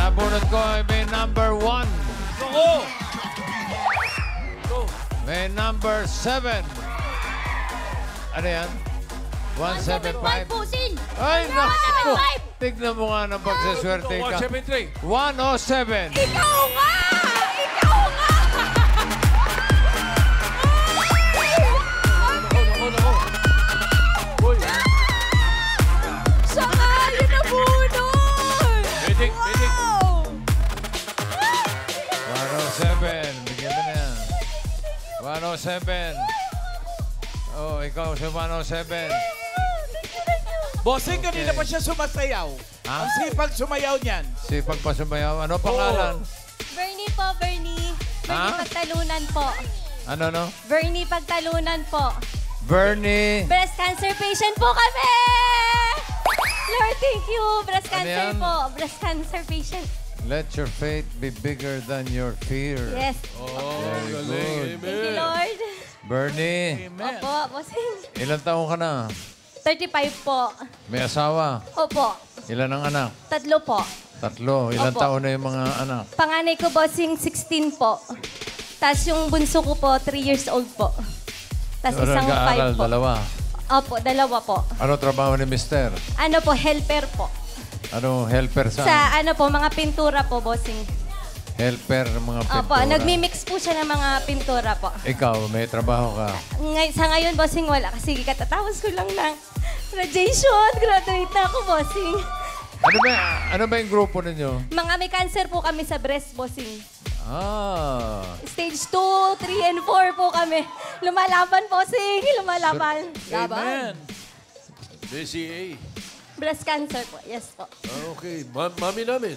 Nabunod ko ay may number 1. Go! Go! May number 7. Ano yan? 175. 175 po, Sin. Ay, naku! 175. Tignan mo nga ng pagsaswerte ka. 173. 107. Ikaw nga! Ikaw nga! Nako. Uy! Siya nga! Yun ang bunod! Medic! 107. Bigyan mo na yan. 107. Oh, ikaw sa 107. Bossing, kanina pa siya sumasayaw. Ha? Ang sipag sumayaw niyan. Sipag pa sumayaw. Ano pangalan? Bernie po, Bernie. Bernie Ha? Pagtalunan po. Ano, no? Bernie Pagtalunan po. Bernie. Breast cancer patient po kami! Lord, thank you. Breast Ano cancer yan? po. Breast cancer patient. Let your faith be bigger than your fear. Yes. Oh, Very galing. good. Thank you, Lord. Bernie, Amen. Opo, bossing. ilang taong ka na? 35 po. May asawa? Opo. Ilan ang anak? 3 po. 3. Ilang Opo. taon na yung mga anak? Panganay ko, bossing, 16 po. Tapos yung bunso ko po, 3 years old po. Tapos isang 5 po. Dalawa. Opo, 2 po. Ano trabaho ni mister? Ano po, helper po. Ano, helper sa? Sa ano po, mga pintura po, bossing. Helper ng mga pintura. Opo, nagmi-mix po siya ng mga pintura po. Ikaw, may trabaho ka. Sa ngayon, bossing, wala. Kasi katatapos ko lang ng graduation. Graduate na ako, bossing. Ano ba yung grupo ninyo? Mga may cancer po kami sa breast, bossing. Ah, Stage 2, 3, and 4 po kami. Lumalaban, bossing. Lumalaban. Amen. BCA. Breast cancer po. Yes po. Okay. Mami namin.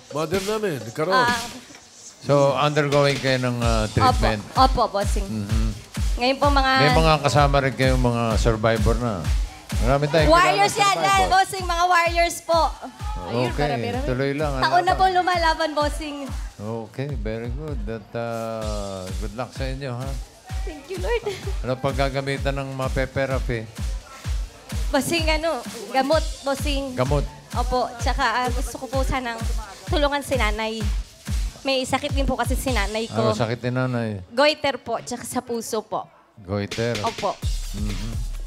Mother namin. Karon. so undergoing kayo ng treatment. Opo, bossing. Ngayon po mga... May mga kasama rin kayong mga survivor na. Marami tayong warriors kilala yan, survivor. bossing. Mga warriors po. Ayun, Okay, marami-rami. tuloy lang. ang Taon na laban. po lumalaban, bossing. Okay, very good. Good luck sa inyo, ha? Thank you, Lord. Ano pag gagamitan ng mape-therapy? Bossing, gamot, bossing. Gamot. Opo, tsaka gusto ko po sanang tulungan si nanay. May sakit din po kasi si nanay ko. Ano sakit ni nanay? Goiter po, tsaka sa puso po. Goiter. Opo.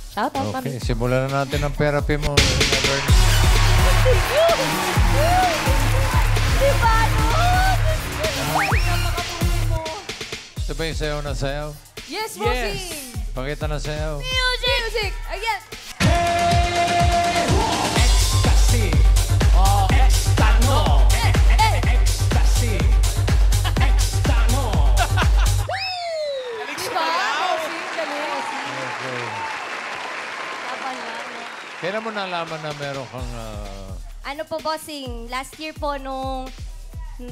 Shout out kami. Okay, simulan na natin ang therapy mo. Bernie. Di ba, no? Napakatulong mo. Ito ba yung sayaw na sayaw? Yes, bossing! Pakita na sayaw. Music! Again! Ecstasy. Oh, ekstano. Ecstasy. Ekstano. Diba? Bossing, galing. Okay. Laban lang. Kailan mo nalaman na meron kang... Ano po, bossing? Last year po, nung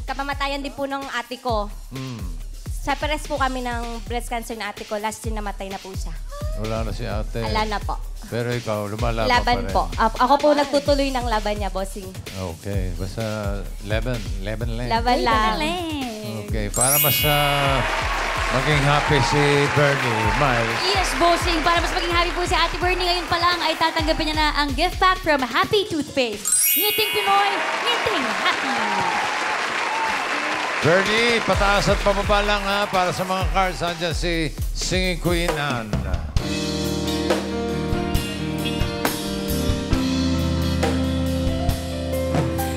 kamamatayan din po ng ate ko. Sa pares po kami ng breast cancer na ate ko. Last year namatay na po siya. wala na si ate. Ala na po. Pero ikaw, lumalaban Laban pa rin. po. Ako po nagtutuloy ng laban niya, bossing. Okay. Basta laban lang. Laban lang. Okay. Para mas maging happy si Bernie, Miles. Yes, bossing. Para mas maging happy po si Ate Bernie ngayon pa lang ay tatanggapin niya na ang gift pack from Happy Toothpaste. Ngiting Pinoy, ngiting happy. Bernie, pataas at pababa lang ha para sa mga cards. Andyan si Singing Queen Anne.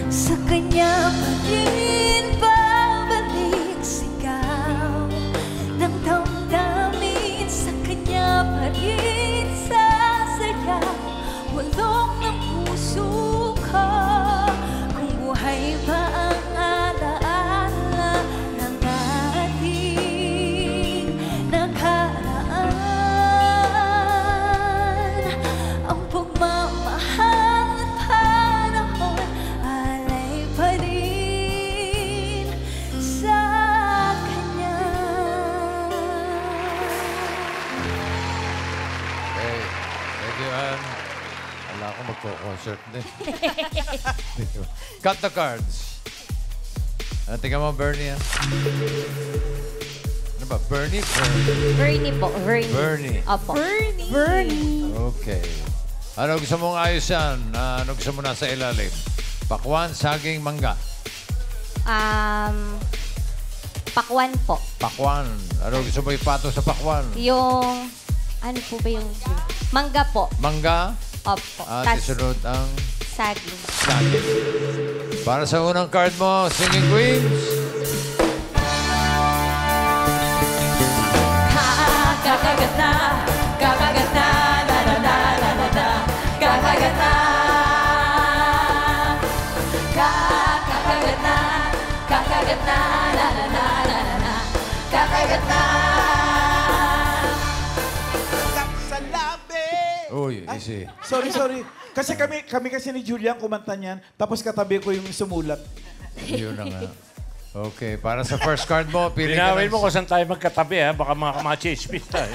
Sa kanya pa rin babalik sigaw ng damdamin. Sa kanya pa rin sasayaw walong ng puso ko. Kung buhay pa ang alaala ng ating nakaraan, ang pagmamahal at panahon alay pa rin sa kanya. Okay. Thank you, Anne. Wala ko magko-concert din. Cut the cards. Tingnan mo, Bernie. Ano ba? Bernie? Bernie po. Bernie. Opo. Bernie. Okay. Ano gusto mong ayos yan? Ano gusto mo nasa ilalim? Pakwan, saging, mangga. Pakwan po. Pakwan. Ano gusto mo ipato sa pakwan? Yung, ano po ba yung, mangga po. Mangga. Opo. At Tas isunod ang saging. saging. Para sa unang card mo, Singing Queens. Kakagat na, kakagat na, la la la la la la. Kakagat na, kakagat na, kakagat na, la la la la la la. Kakagat na. Sa labi! Uy, easy. Sorry. Kasi kami kasi ni Julian kumanta niyan, tapos katabi ko yung sumulat. Yun na nga. Okay, para sa first card mo, pili ka Linawin ng... mo kung saan tayo magkatabi, ha? Baka mga kama-chismis tayo.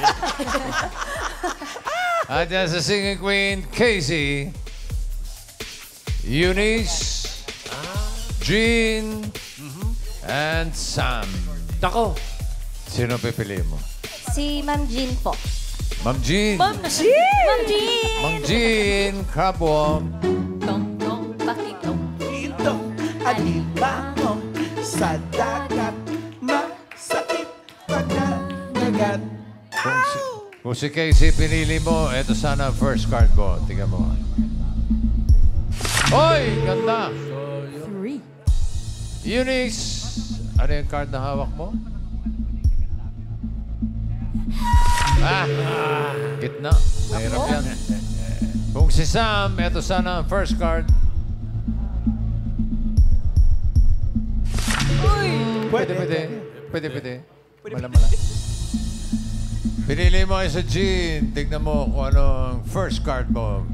At yan sa Singing Queen, Casey, Eunice, Jean, and Sam. Nako, Sino pipili mo? Si Ma'am Jean po. Ma'am Jean. Ma'am Jean! Ma'am Jean, Crabwalk. Tong tong pakitong. Ito, alimango sa dagat, masakit pagkagagat. Kung si Casey pinili mo, eto sana ang first card mo. Tingnan mo. Hoy! Ganda! Eunice, ano yung card na hawak mo? Gitna. Mahirap yan. Kung si Sam, eto sana ang first card. Pwede. Mala. Pinili mo kayo sa Jean. Tignan mo kung ano ang first card mo.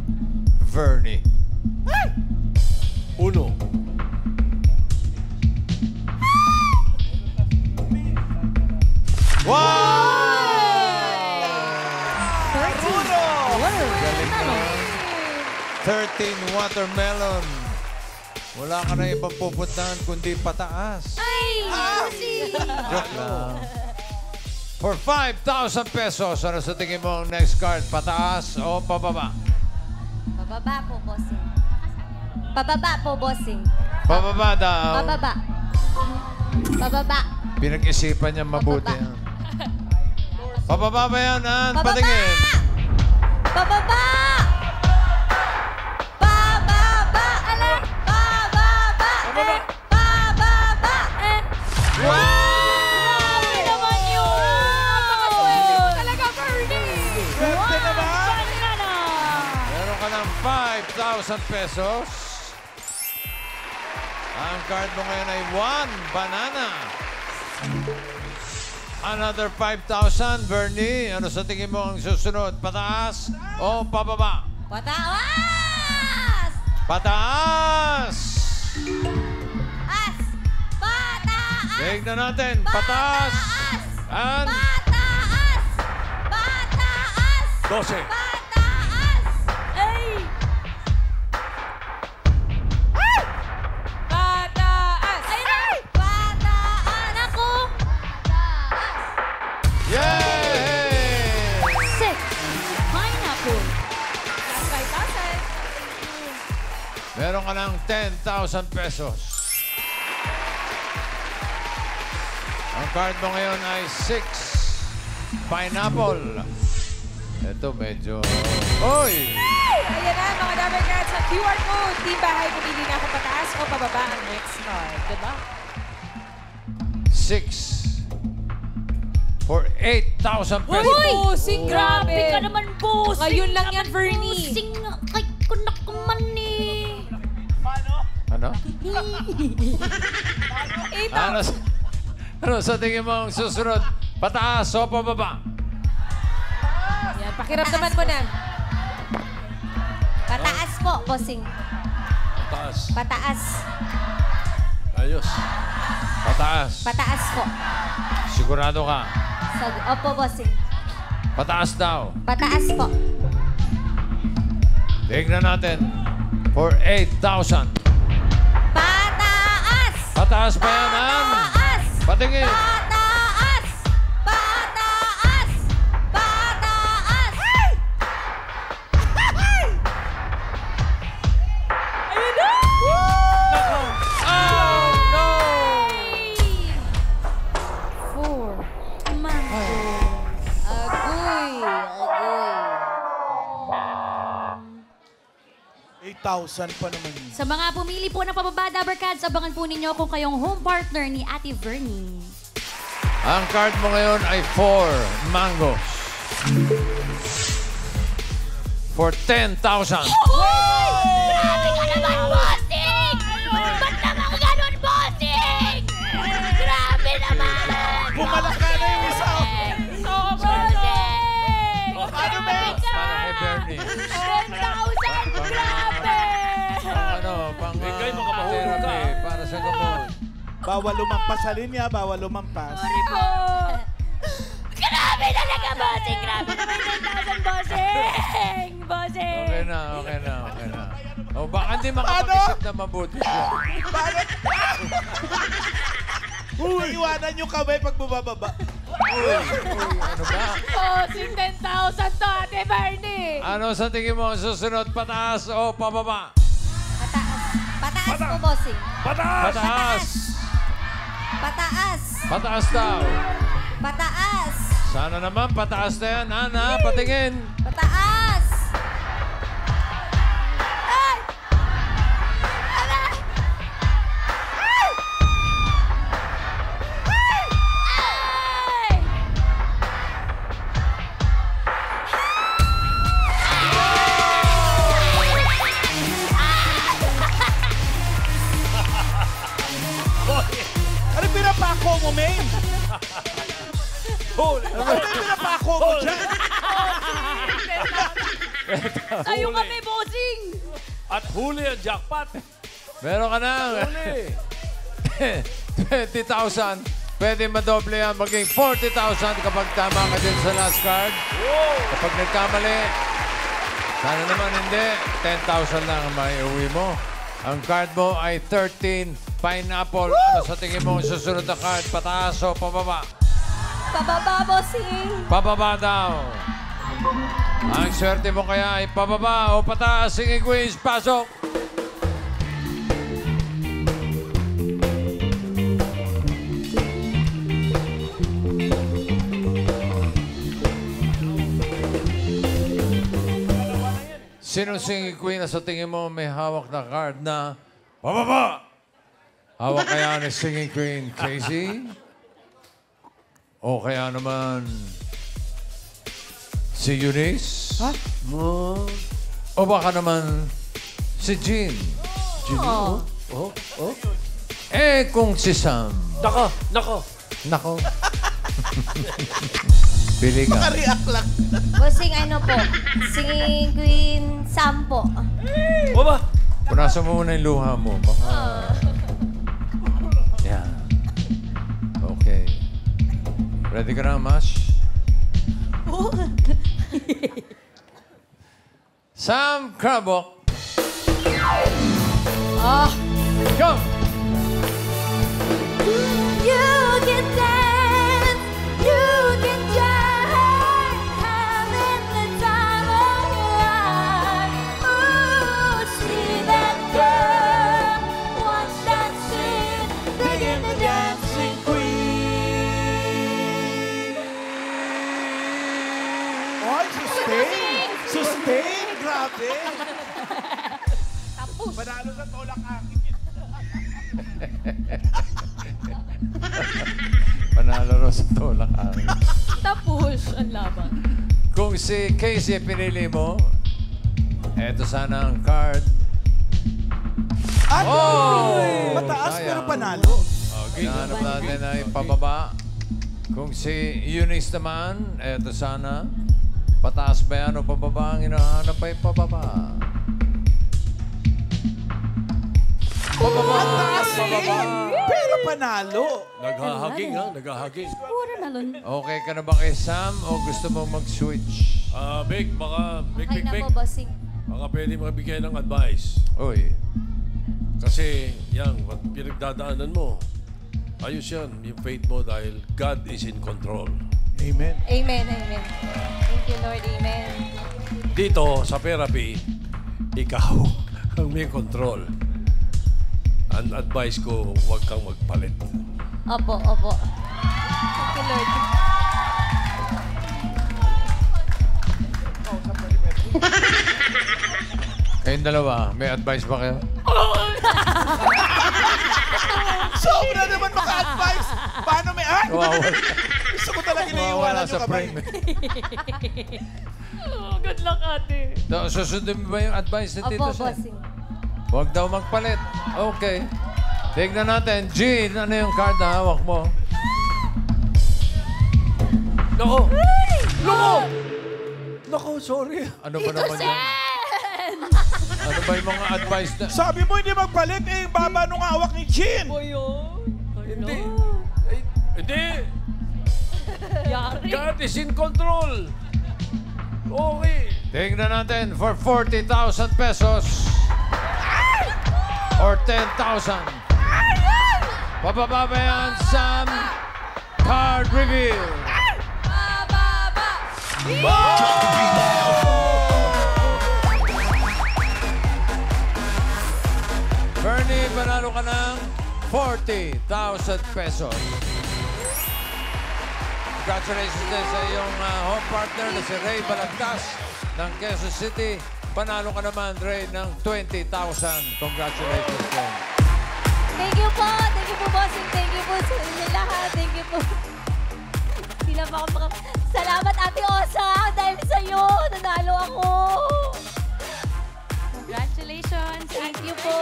Vernie. uno. Wow! 13 watermelon. Wala ka na ibang pupuntahan kundi pataas. Joke lang. For 5,000 pesos, ano sa tingin mo ang next card? Pataas o pababa? Pababa po, bossing. Pababa po, bossing. Pababa daw. Pababa. Pababa. Pinag-isipan niya mabuti. Pababa ba yan, Ann? Pababa! Patingin. Pababa! Pababa! Ala! Pababa! Pababa! Wow! Grabe naman yun! Napakaswerte mo talaga, Bernie! Swerte naman! Banana! Meron ka ng 5,000 pesos. Ang card mo ngayon ay 1 banana. Another 5,000, Bernie. Ano sa tingin mo ang susunod? Pataas o pababa? Pataas! Pataas! As! Pataas! Tignan natin. Pataas! And Pataas! Pataas! 12. Pataas! Ay! Pataas! Ay! Pataas! Naku! yay! 6. Pineapple. Plus 5,000. Meron ka ng 10,000 pesos. Ang card mo ngayon ay 6 pineapple. Ito medyo... Oy! Ayan na, mga Dabber Cats, sa QR code. Team Bahay, pumili na ako pataas o pababa ang next card. Good luck. 6 for 8,000 pesos. Bossing, Grabe ka naman, boss! Ngayon lang yan, Bernie. Bossing, ay, kunak naman eh. Ano? Ito. Ano sa tingin mo ang susunod? Pataas o pababa? Yan, pakiramdaman mo na. Pataas po, bossing. Taas. Pataas. Ayos. Pataas. Pataas po. Sigurado ka? Opo, bossing. Pataas daw. Pataas po. Tignan natin. For 8,000. Pataas! Pataas pa yan, Ann? Pataas! Patingin. Pataas! Pataas! Pataas! Oh, no! 10,000 pa naman yun. Sa mga pumili po ng pababa, Dabbercats, abangan po ninyo kung kayong home partner ni Ate Vernie. Ang card mo ngayon ay 4 mangoes. For 10,000. Grabe ka naman, bossing! Ba't naman ganun, bossing? Grabe naman! Pumalaka na yung isa. Bossing! Para kay Bernie. 10,000! Grabe! Pang Bigay mo ka, mahulog ka. therapy, para sa gamot. Bawal lumampas sa linya, bawal lumampas. Sorry po! Grabe talaga, bossing! Grabe naman 10,000, bossing! Bossing! Okay na. O baka hindi makapag-isip na mabuti siya. Iwanan yung kamay pag bumababa. Uy, ano ba? Bossing, 10,000 to, Ate Bernie! Ano sa tingin mo ang susunod? Pataas o pababa? Pataas po, bossing. Pataas! Pataas. Pataas daw. Pataas. Sana naman pataas na yan. Ana, patingin. Pataas. Ay! Aray! Ay! Ay! Ano pinapako mo, Maine? Ano pinapako mo dyan? Tayo kami, bossing! At huli ang jackpot. Meron ka na. Huli. 20,000. Pwede madoble yan. Maging 40,000 kapag tama ka din sa last card. Kapag nagkamali, sana naman hindi. 10,000 lang ang maiuwi mo. Ang card mo ay 13 pineapple. Ano sa tingin mo ang susunod na card? Pataas o pababa? Pababa, bossing. Pababa daw. Ang swerte mo kaya ay pababa o pataas. Singing Queens, pasok! Sinong singing queen na sa tingin mo may hawak na card na pababa? Hawak kaya ni singing queen Casey? O kaya naman si Eunice? Ha? O baka naman si Jean? Eh, kung si Sam. Nako. Nako. Pili ka. React lang. Bossing, ano po? Singing Queen Sam po. Baba. Punasan mo muna yung luha mo. Baka... Yan. Okay. Ready ka na, Mash? Sam Crabok. Go! You can dance, you can jive, having the time of your life. Ooh, see that girl, watch that scene, digging the dancing queen. Oy, sustain! Sustain! Grabe! Tapos. Panalo sa tolak akin. Panalo ro sa tulak akin. Tapos ang laban. Kung si Casey pinili mo, eto sana ang card. Mataas sayang. pero panalo. Hinahanap natin ay pababa. Kung si Eunice naman, eto sana. Pataas ba yan o pababa? Ang hinahanap ay pababa. Mataas pero panalo. Naghahaging ha, naghahaging. Watermelon. Okay ka na ba kay Sam o gusto mo mag-switch? Big, baka, Ay na po, bossing. baka pwede mabigay ng advice. Uy, Kasi, yan, what pinagdadaanan mo, ayos yan, yung faith mo dahil God is in control. Amen. Amen, amen. Thank you, Lord. Amen. Dito, sa therapy, ikaw ang may control. Ang advice ko, huwag kang magpalit. Opo, opo. Thank you, Lord. Kayong dalawa, may advice ba kayo? Sobra naman maka-advise. Paano may... Ay! Wow. Gusto ko talaga Mawawala iniiwanan sa yung kamay. frame. Good luck, ate. Susundin mo ba yung advice ni Tito Opo, Sen? bossing. Huwag daw magpalit. Okay. Tignan natin. Jean, ano yung card na hawak mo? Nako! Nako! Nako, sorry. Ano ba naman yan? Ano ba yung mga advice na... Sabi mo hindi magpalit, eh, baba nung hawak ni Jean. Hindi. Ay, hindi. Yari. God is in control. Okay. Tignan natin for 40,000 pesos or 10,000. Pababa ba yan, Sam? Card reveal. Bernie, panalo ka ng 40,000 pesos. Congratulations din sa iyong home partner na si Ray Balagtas ng Quezon City. Panalo ka naman, Ray, ng 20,000. Congratulations din. Thank you po. Thank you po, bossing. Thank you po sa inyo lahat. Thank you po. Hindi na pa ako Salamat, Ate Osa. Dahil sa'yo, nanalo ako. Congratulations. Thank you po.